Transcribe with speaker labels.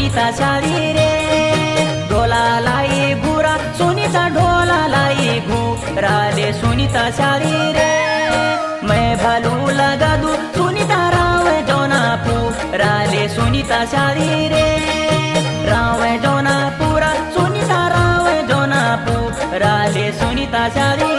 Speaker 1: सुनिता शादी रे ढोलालाई घुरा सुनिता ढोलालाई घुराले सुनिता शादी रे मैं भालू लगा दू सुनिता राव जोना पुराले सुनिता शादी रे राव जोना पुरा सुनिता राव जोना पुराले सुनिता शादी